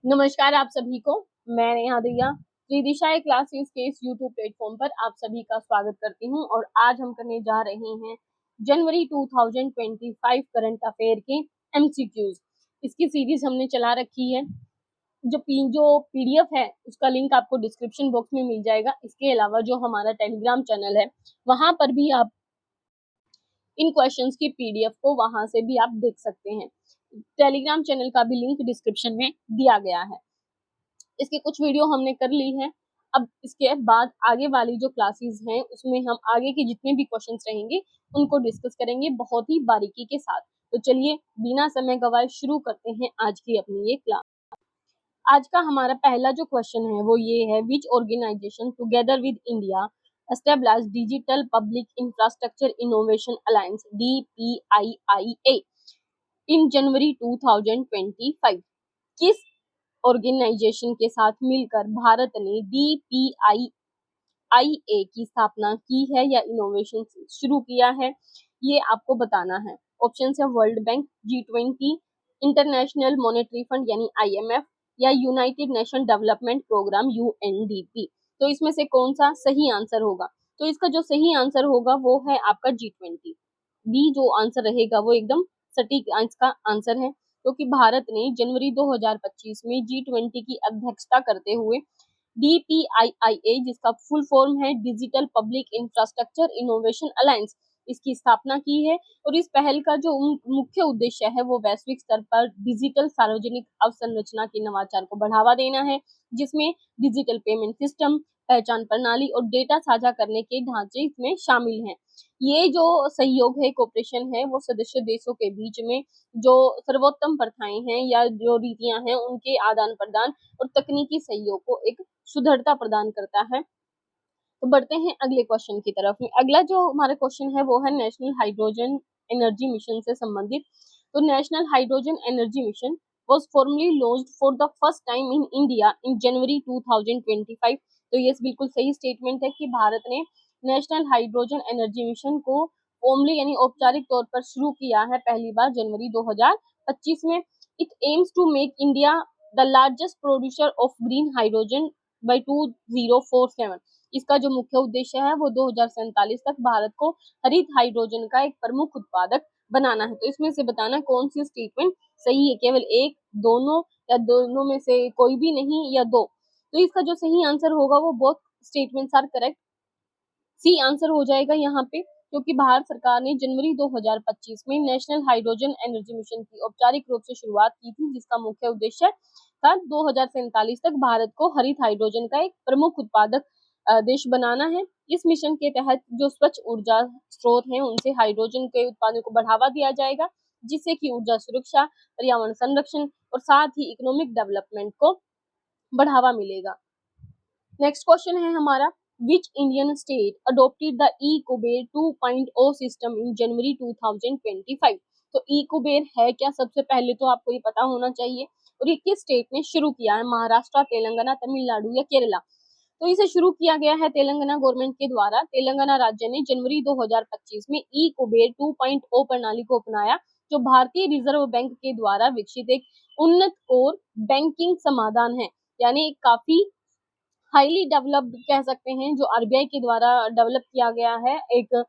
नमस्कार आप सभी को। मैं नेहा दिया त्रिदिशा क्लासेस के इस यूट्यूब प्लेटफॉर्म पर आप सभी का स्वागत करती हूं और आज हम करने जा रहे हैं जनवरी 2025 करंट अफेयर के एमसीक्यूज। इसकी सीरीज हमने चला रखी है। जो पीडीएफ है उसका लिंक आपको डिस्क्रिप्शन बॉक्स में मिल जाएगा। इसके अलावा जो हमारा टेलीग्राम चैनल है वहां पर भी आप इन क्वेश्चंस की पीडीएफ को वहां से भी आप देख सकते हैं। टेलीग्राम चैनल का भी लिंक डिस्क्रिप्शन में दिया गया है। इसकी कुछ वीडियो हमने कर ली है। अब इसके बाद आगे वाली जो क्लासेस हैं उसमें हम आगे के जितने भी क्वेश्चंस रहेंगे उनको डिस्कस करेंगे बहुत ही बारीकी के साथ। तो चलिए बिना समय गवाए शुरू करते हैं आज की अपनी ये क्लास। आज का हमारा पहला जो क्वेश्चन है वो ये है, which organization together with India establish digital public infrastructure innovation alliance DPIIA in January 2025। किस ऑर्गेनाइजेशन के साथ मिलकर भारत ने DPIIA की स्थापना की है या इनोवेशन शुरू किया है, ये आपको बताना है। ऑप्शन है world bank, G20, international monetary fund यानी IMF या united nation development programme UNDP। तो इसमें से कौन सा सही आंसर होगा? तो इसका जो सही आंसर होगा वो है आपका G20। बी जो आंसर रहेगा वो एकदम सटीक इसका आंसर है, क्योंकि भारत ने जनवरी 2025 में G20 की अध्यक्षता करते हुए DPIIA, जिसका फुल फॉर्म है digital public infrastructure innovation alliance, इसकी स्थापना की है। और इस पहल का जो मुख्य उद्देश्य है वो वैश्विक स्तर पर डिजिटल सार्वजनिक अवसंरचना के नवाचार को बढ़ावा देना है, जिसमें डिजिटल पेमेंट सिस्टम, पहचान प्रणाली और डेटा साझा करने के ढांचे इसमें शामिल हैं। ये जो सहयोग है, कोऑपरेशन है, वो सदस्य देशों के बीच में जो सर्वोत्तम प्रथाएं हैं या जो रीतियां हैं उनके आदान प्रदान और तकनीकी सहयोग को एक सुदृढ़ता प्रदान करता है। तो बढ़ते हैं अगले क्वेश्चन की तरफ में। अगला जो हमारा क्वेश्चन है वो है नेशनल हाइड्रोजन एनर्जी मिशन से संबंधित। तो national hydrogen energy mission was formally launched for the first time in India in January 2025। तो ये बिल्कुल सही स्टेटमेंट है कि भारत ने नेशनल हाइड्रोजन एनर्जी मिशन को फॉर्मली यानी औपचारिक तौर पर शुरू किया है पहली बार जनवरी 2025 में। It aims to make India the largest producer of green hydrogen by 2047। इसका जो मुख्य उद्देश्य है वो 2047 तक भारत को हरित हाइड्रोजन का एक प्रमुख उत्पादक बनाना है। तो इसमें से बताना कौन सी स्टेटमेंट सही है, केवल एक, दोनों या दोनों में से कोई भी नहीं या दो। तो इसका जो सही आंसर होगा वो both statements are correct, C answer हो जाएगा यहाँ पे, क्योंकि भारत सरकार ने जनवरी 2025 में नेशनल हाइड्रोजन एनर्जी मिशन की औपचारिक रूप से शुरुआत की थी, जिसका मुख्य उद्देश्य था 2047 तक भारत को हरित हाइड्रोजन का एक प्रमुख उत्पादक देश बनाना है। इस मिशन के तहत जो स्वच्छ ऊर्जा स्रोत हैं उनसे हाइड्रोजन के उत्पादन को बढ़ावा दिया जाएगा, जिससे कि ऊर्जा सुरक्षा, पर्यावरण संरक्षण और साथ ही इकोनॉमिक डेवलपमेंट को बढ़ावा मिलेगा। नेक्स्ट क्वेश्चन है हमारा, which Indian state adopted the e-Kuber 2.0 system in January 2025। तो ई-कुबेर है क्या, सबसे पहले तो आपको ये पता होना चाहिए। और ये किस स्टेट ने शुरू किया है, महाराष्ट्र, तेलंगाना, तमिलनाडु या केरला। तो इसे शुरू किया गया है तेलंगाना गवर्नमेंट के द्वारा। तेलंगाना राज्य ने जनवरी 2025 में ई-कुबेर 2.0 प्रणाली को अपनाया, जो भारतीय रिजर्व बैंक के द्वारा विकसित एक उन्नत कोर बैंकिंग समाधान है, यानी काफी हाईली डेवलप्ड कह सकते हैं, जो आरबीआई के द्वारा डेवलप किया गया है एक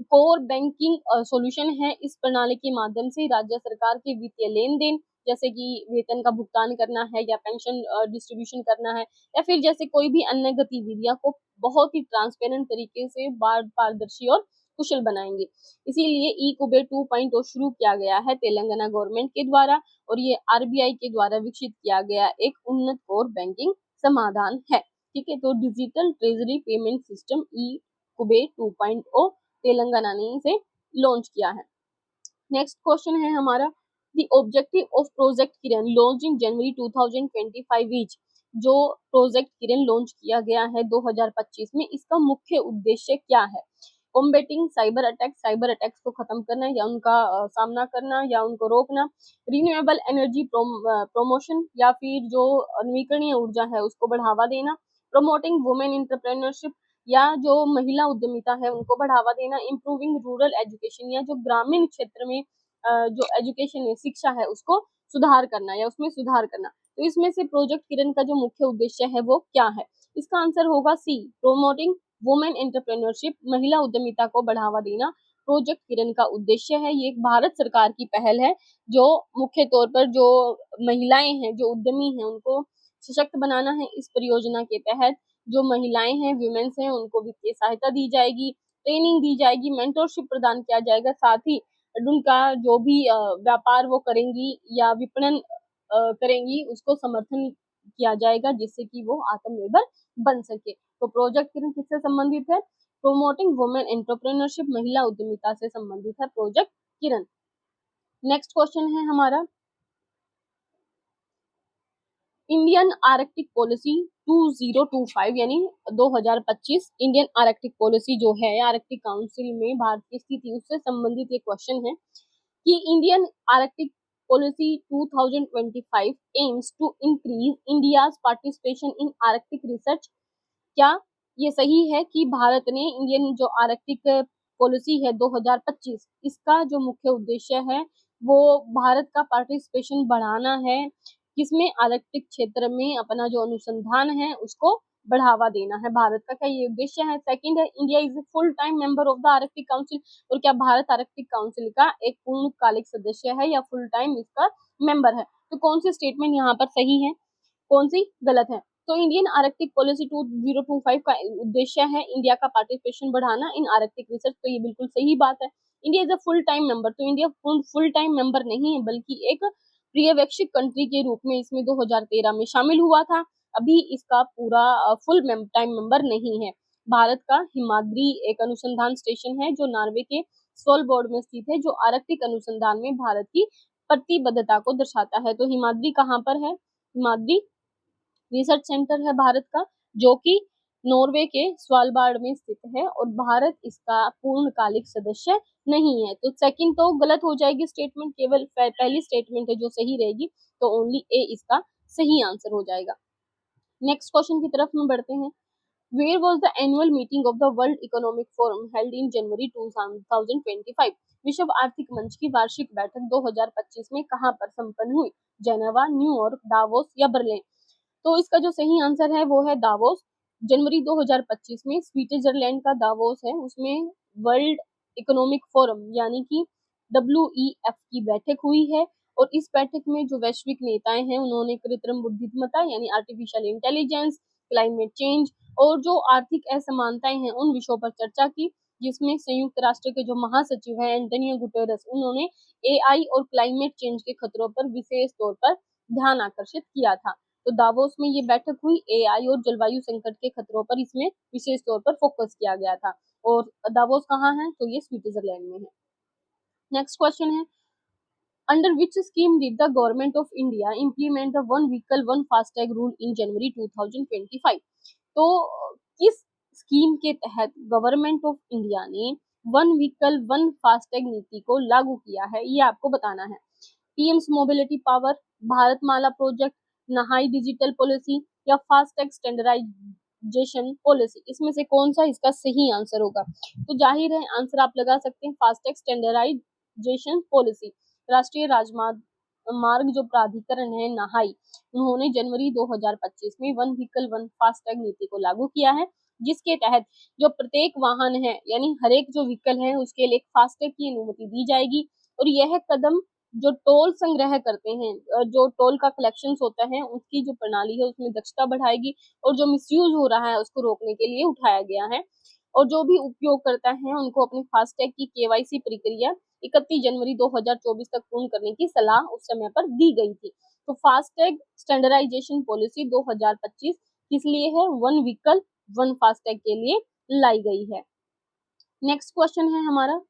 कोर बैंकिंग सॉल्यूशन है। इस प्रणाली के माध्यम से राज्य सरकार के वित्तीय लेन देन, जैसे कि वेतन का भुगतान करना है या पेंशन डिस्ट्रीब्यूशन करना है या फिर जैसे कोई भी अन्य गतिविधियां को बहुत ही ट्रांसपेरेंट तरीके से पारदर्शी और कुशल बनाएंगे। इसीलिए ई-कुबेर 2.0 शुरू किया गया है तेलंगाना गवर्नमेंट के द्वारा, और ये आरबीआई के द्वारा विकसित किया गया एक उन्नत कोर बैंकिंग समाधान है। ठीक है, तो digital treasury payment system e-Kuber 2.0 Telangana ने इसे लॉन्च किया है। नेक्स्ट क्वेश्चन है हमारा, the objective of project Kiran launch in January 2025 is. जो प्रोजेक्ट किरण लॉन्च किया गया है 2025 में, इसका मुख्य उद्देश्य क्या है? कॉम्बेटिंग साइबर अटैक्स को खत्म करना या उनका सामना करना या उनको रोकना, रिन्यूएबल एनर्जी प्रमोशन या फिर जो नवीकरणीय ऊर्जा है उसको बढ़ावा देना, प्रमोटिंग वुमेन एंटरप्रेन्योरशिप या जो महिला उद्यमिता है उनको बढ़ावा देना, इम्प्रूविंग रूरल एजुकेशन या जो ग्रामीण क्षेत्र में जो एजुकेशन है, शिक्षा है, उसको सुधार करना या उसमें सुधार करना। तो इसमें से प्रोजेक्ट किरण का जो मुख्य उद्देश्य है वो क्या है? इसका आंसर होगा सी, प्रोमोटिंग वुमेन एंटरप्रेन्योरशिप, महिला उद्यमिता को बढ़ावा देना प्रोजेक्ट किरण का उद्देश्य है। ये एक भारत सरकार की पहल है जो मुख्य तौर पर जो महिलाएं हैं, जो उद्यमी हैं, उनको सशक्त बनाना है। इस परियोजना के तहत जो महिलाएं हैं, वुमेन्स हैं, उनको वित्तीय सहायता दी जाएगी, ट्रेनिंग दी जाएगी, मेंटरशिप प्रदान किया जाएगा, साथ ही उनका जो भी व्यापार वो करेंगी या विपणन करेंगी उसको समर्थन किया जाएगा, जिससे कि वो आत्मनिर्भर बन सके। तो प्रोजेक्ट किरण किससे संबंधित है? प्रोमोटिंग वुमेन एंटरप्रेन्योरशिप, महिला उद्यमिता से संबंधित है प्रोजेक्ट किरण। नेक्स्ट क्वेश्चन है हमारा, इंडियन आर्कटिक पॉलिसी 2025 यानी 2025 इंडियन आर्कटिक पॉलिसी जो है आर्कटिक काउंसिल में भारत की स्थिति, उससे संबंधित ये क्वेश्चन है कि Indian Arctic policy 2025 aims to increase India's participation in Arctic research. क्या ये सही है कि भारत ने इंडियन जो आर्कटिक पॉलिसी है 2025, इसका जो मुख्य उद्देश्य है वो भारत का पार्टिसिपेशन बढ़ाना है, किसमें? आर्कटिक क्षेत्र में अपना जो अनुसंधान है उसको बढ़ावा देना है। भारत का क्या ये उद्देश्य है? सेकंड है, India is a full time member of the Arctic council, और क्या भारत आर्कटिक काउंसिल का एक पूर्णकालिक सदस्य है या फुल टाइम इसका मेंबर है? तो कौन सी स्टेटमेंट यहाँ पर सही है, कौन सी गलत है? तो इंडियन आर्कटिक पॉलिसी 2025 का उद्देश्य है इंडिया का पार्टिसिपेशन बढ़ाना इन आर्कटिक रिसर्च, तो ये बिल्कुल सही बात है। India is a full time member, तो इंडिया फुल टाइम मेंबर नहीं है बल्कि एक पर्यवेक्षक कंट्री के रूप में इसमें 2013 में शामिल हुआ था। अभी इसका पूरा फुल टाइम मेंबर नहीं है। भारत का हिमाद्री एक अनुसंधान स्टेशन है जो नॉर्वे के स्वालबर्ड में स्थित है, जो आर्कटिक अनुसंधान में भारत की प्रतिबद्धता को दर्शाता है। तो हिमाद्री कहाँ पर है? हिमाद्री रिसर्च सेंटर है भारत का, जो कि नॉर्वे के स्वालबार्ड में स्थित है, और भारत इसका पूर्णकालिक सदस्य नहीं है। तो सेकंड तो गलत हो जाएगी स्टेटमेंट, केवल पहली स्टेटमेंट है जो सही रहेगी, तो ओनली ए इसका सही आंसर हो जाएगा। नेक्स्ट क्वेश्चन की तरफ में बढ़ते हैं। Where was the annual meeting of the World Economic Forum held in January 2025? विश्व आर्थिक मंच की वार्षिक बैठक 2025 में कहाँ पर संपन्न हुई? जेनेवा, न्यूयॉर्क, दावोस या बर्लिन? तो इसका जो सही आंसर है वो है दावोस। जनवरी 2025 में स्विट्जरलैंड का दावोस है, उसमें वर्ल्ड इकोनॉमिक फोरम यानी कि WEF की बैठक हुई है, और इस बैठक में जो वैश्विक नेताएं हैं उन्होंने कृत्रिम बुद्धिमत्ता यानी आर्टिफिशियल इंटेलिजेंस, क्लाइमेट चेंज और जो आर्थिक असमानताएं हैं उन विषयों पर चर्चा की, जिसमें संयुक्त राष्ट्र के जो महासचिव हैं एंटोनियो गुटेरेस, उन्होंने AI और क्लाइमेट चेंज के खतरों पर विशेष तौर पर ध्यान आकर्षित किया था। तो दावोस में ये बैठक हुई, AI और जलवायु संकट के खतरों पर इसमें विशेष तौर पर फोकस किया गया था। और दावोस कहाँ है? तो ये स्विट्जरलैंड में है। नेक्स्ट क्वेश्चन है, under which scheme did the government of India implement the one vehicle one FASTag rule in January 2025? तो किस स्कीम के तहत गवर्नमेंट ऑफ इंडिया ने वन व्हीकल वन फास्टैग नीति को लागू किया है, ये आपको बताना है। PM's mobility power, Bharatmala project, NHAI digital policy या फास्टैग स्टैंडर्डाइजेशन पॉलिसी? इसमें से कौन सा इसका सही आंसर होगा? तो जाहिर है आंसर आप लगा सकते हैं फास्टैग स्टैंडर्डाइजेशन पॉलिसी। राष्ट्रीय राजमार्ग मार्ग जो प्राधिकरण है नहाई, उन्होंने जनवरी 2025 में वन व्हीकल वन फास्टैग नीति को लागू किया है, जिसके तहत जो प्रत्येक वाहन है यानी हर एक जो व्हीकल है उसके लिए फास्टैग की अनुमति दी जाएगी। और यह कदम जो टोल संग्रह करते हैं, जो टोल का कलेक्शन होता है उसकी जो प्रणाली है उसमें दक्षता बढ़ाएगी, और जो मिसयूज हो रहा है उसको रोकने के लिए उठाया गया है। और जो भी उपयोग करता है उनको अपने फास्टैग की KYC प्रक्रिया 31 जनवरी 2024 तक पूर्ण करने की सलाह उस समय पर दी गई थी। तो फास्टैग स्टैंडर्डाइजेशन पॉलिसी 2025 किस लिए है? वन व्हीकल वन फास्टैग के लिए लाई गई है। नेक्स्ट क्वेश्चन है हमारा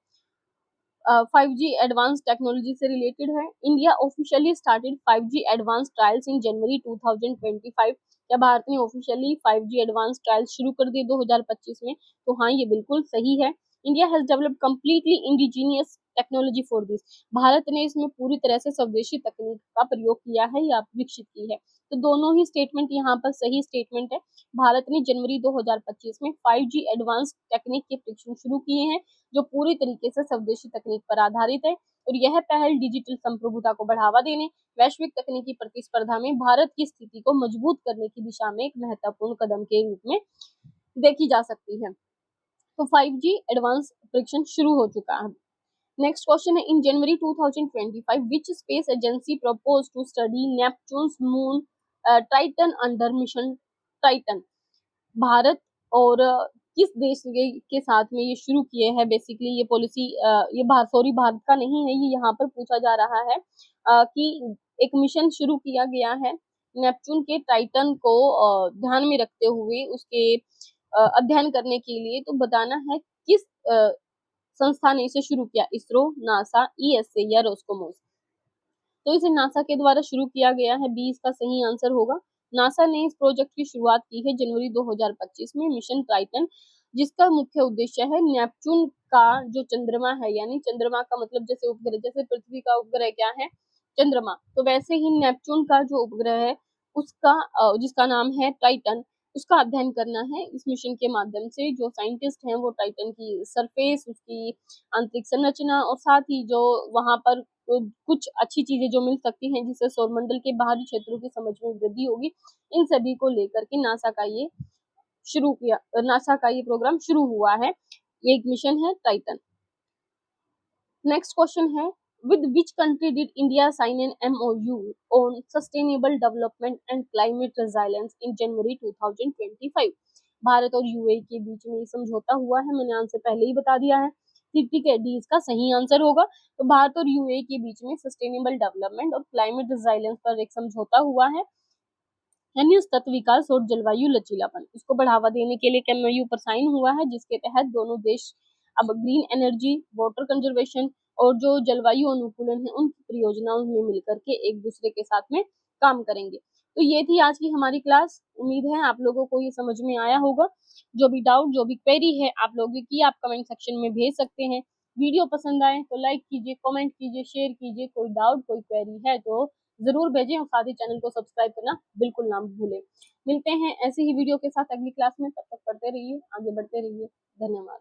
5G एडवांस टेक्नोलॉजी से रिलेटेड है। India officially started 5G advance trials in January 2025? या भारत ने ऑफिशियली 5G एडवांस ट्रायल्स शुरू कर दिए 2025 में? तो हाँ, ये बिल्कुल सही है। India has developed completely indigenous technology for this. Bharat ने इसमें पूरी तरह से स्वदेशी तकनीक का प्रयोग किया है या विकसित की है। तो दोनों ही स्टेटमेंट यहाँ पर सही स्टेटमेंट है। भारत ने जनवरी 2025 में 5G एडवांस टेक्निक के परीक्षण शुरू किए हैं, जो पूरी तरीके से स्वदेशी तकनीक पर आधारित है, और यह पहल डिजिटल संप्रभुता को बढ़ावा देने, वैश्विक तकनीकी प्रतिस्पर्धा में भारत की स्थिति को मजबूत करने की दिशा में एक महत्वपूर्ण कदम के रूप में देखी जा सकती है। तो 5G एडवांस परीक्षण शुरू हो चुका है। नेक्स्ट क्वेश्चन है, in January 2025 which space agency propose to study Neptune's moon Titan under mission Titan. Bharat और किस देश के साथ में ये शुरू किए हैं। बेसिकली ये पॉलिसी ये भारत का नहीं है, ये यहाँ पर पूछा जा रहा है कि एक मिशन शुरू किया गया है नेपच्यून के टाइटन को ध्यान में रखते हुए उसके अध्ययन करने के लिए। तो बताना है किस संस्था ने इसे शुरू किया, इसरो, नासा, ईएसए या रोस्कोमोस। तो इसे नासा के द्वारा शुरू किया गया है, बी इसका सही आंसर होगा। नासा ने इस प्रोजेक्ट की शुरुआत की है जनवरी 2025 में मिशन टाइटन, जिसका मुख्य उद्देश्य है नेपच्यून का जो चंद्रमा है, यानी चंद्रमा का मतलब जैसे उपग्रह, जैसे पृथ्वी का उपग्रह क्या है चंद्रमा, तो वैसे ही नेपच्यून का जो उपग्रह है उसका जिसका नाम है टाइटन, उसका अध्ययन करना है। इस मिशन के माध्यम से जो साइंटिस्ट हैं वो टाइटन की सरफेस, उसकी आंतरिक संरचना और साथ ही जो वहां पर कुछ अच्छी चीजें जो मिल सकती हैं जिससे सौरमंडल के बाहरी क्षेत्रों की समझ में वृद्धि होगी, इन सभी को लेकर के नासा का ये प्रोग्राम शुरू हुआ है। ये एक मिशन है टाइटन। नेक्स्ट क्वेश्चन है, with which country did India sign an MOU on sustainable development and climate resilience in January 2025। Bharat और यूएई के बीच में समझौता हुआ है, मैंने आंसर पहले ही बता दिया है। ठीक है, डी इसका सही आंसर होगा। तो भारत और यूएई के बीच में सस्टेनेबल डेवलपमेंट और क्लाइमेट रिजाइलेंस पर एक समझौता हुआ है, यानी सतत विकास और जलवायु लचीलापन, इसको बढ़ावा देने के लिए एमओयू पर साइन हुआ है, जिसके तहत दोनों देश अब ग्रीन एनर्जी, वाटर कंजर्वेशन और जो जलवायु अनुकूलन है उन परियोजनाओं में मिलकर के एक दूसरे के साथ में काम करेंगे। तो ये थी आज की हमारी क्लास। उम्मीद है आप लोगों को ये समझ में आया होगा। जो भी डाउट, जो भी क्वेरी है आप लोगों की, आप कमेंट सेक्शन में भेज सकते हैं। वीडियो पसंद आए तो लाइक कीजिए, कमेंट कीजिए, शेयर कीजिए। कोई डाउट, कोई क्वेरी है तो जरूर भेजें और साथ ही चैनल को सब्सक्राइब करना बिल्कुल ना भूलें। मिलते हैं ऐसे ही वीडियो के साथ अगली क्लास में, तब तक पढ़ते रहिए, आगे बढ़ते रहिए। धन्यवाद।